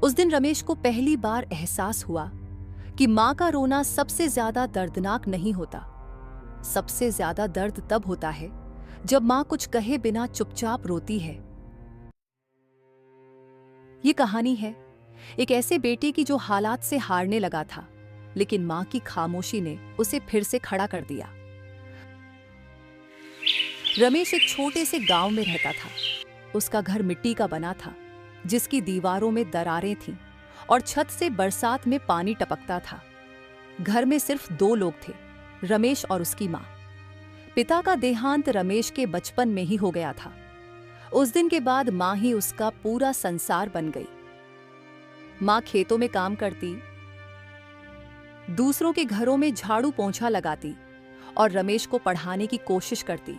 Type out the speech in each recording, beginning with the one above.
उस दिन रमेश को पहली बार एहसास हुआ कि माँ का रोना सबसे ज्यादा दर्दनाक नहीं होता। सबसे ज्यादा दर्द तब होता है जब माँ कुछ कहे बिना चुपचाप रोती है। ये कहानी है एक ऐसे बेटे की जो हालात से हारने लगा था, लेकिन माँ की खामोशी ने उसे फिर से खड़ा कर दिया। रमेश एक छोटे से गांव में रहता था। उसका घर मिट्टी का बना था, जिसकी दीवारों में दरारें थीं और छत से बरसात में पानी टपकता था। घर में सिर्फ 2 लोग थे, रमेश और उसकी माँ। पिता का देहांत रमेश के बचपन में ही हो गया था। उस दिन के बाद माँ ही उसका पूरा संसार बन गई। माँ खेतों में काम करती, दूसरों के घरों में झाड़ू पोंछा लगाती और रमेश को पढ़ाने की कोशिश करती।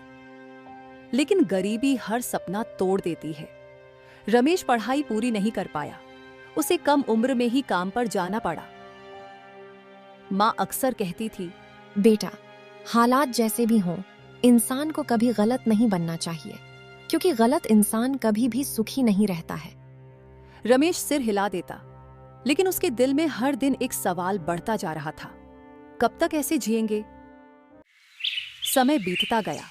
लेकिन गरीबी हर सपना तोड़ देती है। रमेश पढ़ाई पूरी नहीं कर पाया। उसे कम उम्र में ही काम पर जाना पड़ा। माँ अक्सर कहती थी, बेटा, हालात जैसे भी हों, इंसान को कभी गलत नहीं बनना चाहिए, क्योंकि गलत इंसान कभी भी सुखी नहीं रहता है। रमेश सिर हिला देता, लेकिन उसके दिल में हर दिन एक सवाल बढ़ता जा रहा था, कब तक ऐसे जिएंगे? समय बीतता गया।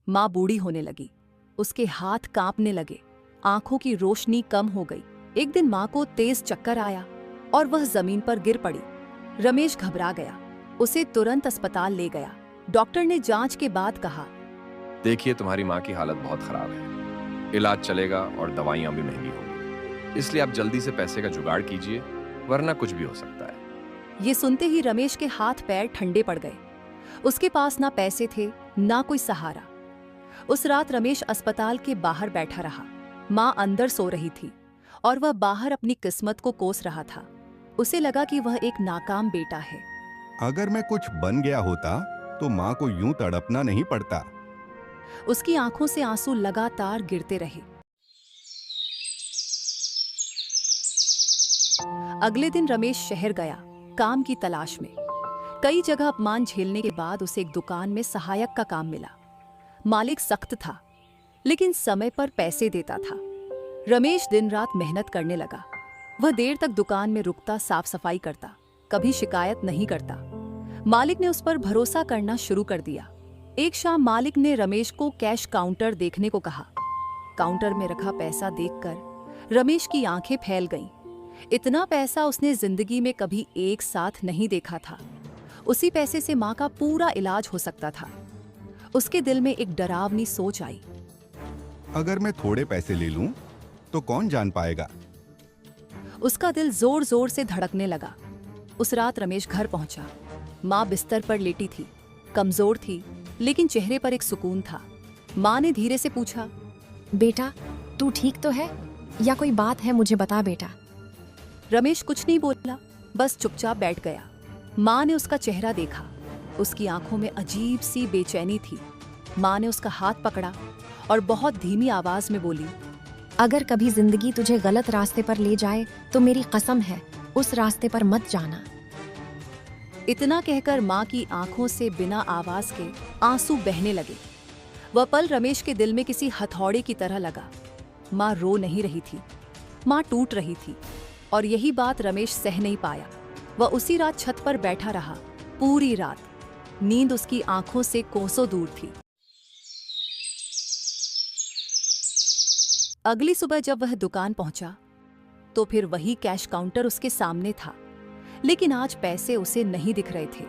माँ बूढ़ी होने लगी। उसके हाथ कांपने लगे, आंखों की रोशनी कम हो गई। एक दिन माँ को तेज चक्कर आया और वह जमीन पर गिर पड़ी। रमेश घबरा गया। उसे तुरंत अस्पताल ले गया। डॉक्टर ने जांच के बाद कहा, देखिए, तुम्हारी माँ की हालत बहुत खराब है। इलाज चलेगा और दवाइयाँ भी महंगी होंगी, इसलिए आप जल्दी से पैसे का जुगाड़ कीजिए, वरना कुछ भी हो सकता है। ये सुनते ही रमेश के हाथ पैर ठंडे पड़ गए। उसके पास ना पैसे थे, ना कोई सहारा। उस रात रमेश अस्पताल के बाहर बैठा रहा। माँ अंदर सो रही थी और वह बाहर अपनी किस्मत को कोस रहा था। उसे लगा कि वह एक नाकाम बेटा है। अगर मैं कुछ बन गया होता तो माँ को यूं तड़पना नहीं पड़ता। उसकी आंखों से आंसू लगातार गिरते रहे। अगले दिन रमेश शहर गया, काम की तलाश में। कई जगह अपमान झेलने के बाद उसे एक दुकान में सहायक का काम मिला। मालिक सख्त था, लेकिन समय पर पैसे देता था। रमेश दिन रात मेहनत करने लगा। वह देर तक दुकान में रुकता, साफ सफाई करता, कभी शिकायत नहीं करता। मालिक ने उस पर भरोसा करना शुरू कर दिया। एक शाम मालिक ने रमेश को कैश काउंटर देखने को कहा। काउंटर में रखा पैसा देखकर रमेश की आंखें फैल गईं। इतना पैसा उसने जिंदगी में कभी एक साथ नहीं देखा था। उसी पैसे से माँ का पूरा इलाज हो सकता था। उसके दिल में एक डरावनी सोच आई, अगर मैं थोड़े पैसे ले लूं तो कौन जान पाएगा। उसका दिल जोर जोर से धड़कने लगा। उस रात रमेश घर पहुंचा। माँ बिस्तर पर लेटी थी, कमजोर थी, लेकिन चेहरे पर एक सुकून था। माँ ने धीरे से पूछा, बेटा, तू ठीक तो है या कोई बात है? मुझे बता बेटा। रमेश कुछ नहीं बोला, बस चुपचाप बैठ गया। माँ ने उसका चेहरा देखा। उसकी आंखों में अजीब सी बेचैनी थी। माँ ने उसका हाथ पकड़ा और बहुत धीमी आवाज में बोली, अगर कभी जिंदगी तुझे गलत रास्ते पर ले जाए तो मेरी कसम है, उस रास्ते पर मत जाना। इतना कहकर माँ की आंखों से बिना आवाज के आंसू बहने लगे। वह पल रमेश के दिल में किसी हथौड़े की तरह लगा। माँ रो नहीं रही थी, माँ टूट रही थी, और यही बात रमेश सह नहीं पाया। वह उसी रात छत पर बैठा रहा, पूरी रात। नींद उसकी आंखों से कोसों दूर थी। अगली सुबह जब वह दुकान पहुंचा तो फिर वही कैश काउंटर उसके सामने था, लेकिन आज पैसे उसे नहीं दिख रहे थे।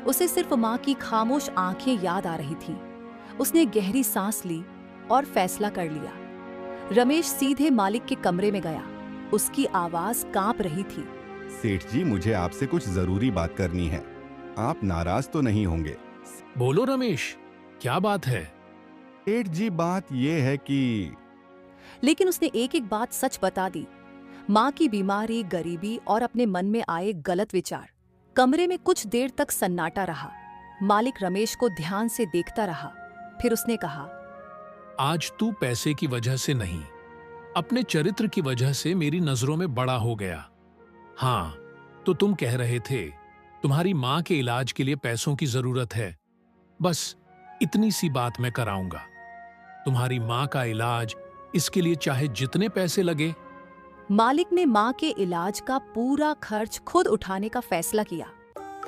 उसे सिर्फ माँ की खामोश आंखें याद आ रही थीं। उसने गहरी सांस ली और फैसला कर लिया। रमेश सीधे मालिक के कमरे में गया। उसकी आवाज कांप रही थी। सेठ जी, मुझे आपसे कुछ जरूरी बात करनी है। आप नाराज तो नहीं होंगे? बोलो रमेश, क्या बात है? सेठ जी, बात यह है कि... लेकिन उसने एक एक बात सच बता दी। माँ की बीमारी, गरीबी और अपने मन में आए गलत विचार। कमरे में कुछ देर तक सन्नाटा रहा। मालिक रमेश को ध्यान से देखता रहा। फिर उसने कहा, आज तू पैसे की वजह से नहीं, अपने चरित्र की वजह से मेरी नजरों में बड़ा हो गया। हाँ, तो तुम कह रहे थे तुम्हारी माँ के इलाज के लिए पैसों की जरूरत है। बस इतनी सी बात मैं कराऊंगा। तुम्हारी माँ का इलाज, इसके लिए चाहे जितने पैसे लगे मालिक ने माँ के इलाज का पूरा खर्च खुद उठाने का फैसला किया।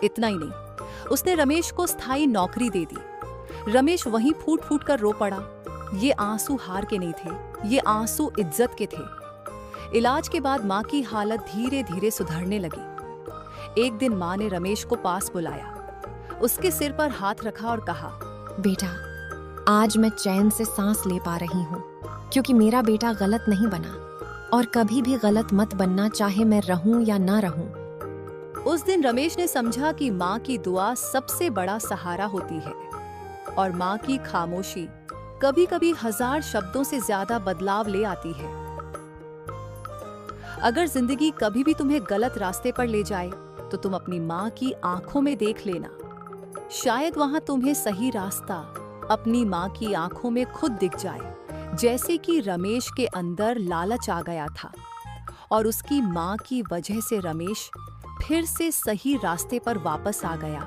इतना ही नहीं, उसने रमेश को स्थायी नौकरी दे दी। रमेश वहीं फूट फूट कर रो पड़ा। ये आंसू हार के नहीं थे, ये आंसू इज्जत के थे। इलाज के बाद माँ की हालत धीरे धीरे सुधरने लगी। एक दिन माँ ने रमेश को पास बुलाया, उसके सिर पर हाथ रखा और कहा, बेटा, आज मैं चैन से सांस ले पा रही हूँ, क्योंकि मेरा बेटा गलत नहीं बना और कभी भी गलत मत बनना, चाहे मैं रहूं या ना रहूं। उस दिन रमेश ने समझा कि माँ की दुआ सबसे बड़ा सहारा होती है और माँ की खामोशी कभी कभी 1000 शब्दों से ज्यादा बदलाव ले आती है। अगर जिंदगी कभी भी तुम्हें गलत रास्ते पर ले जाए तो तुम अपनी माँ की आंखों में देख लेना। शायद वहां तुम्हें सही रास्ता अपनी माँ की आंखों में खुद दिख जाए, जैसे कि रमेश के अंदर लालच आ गया था और उसकी माँ की वजह से रमेश फिर से सही रास्ते पर वापस आ गया।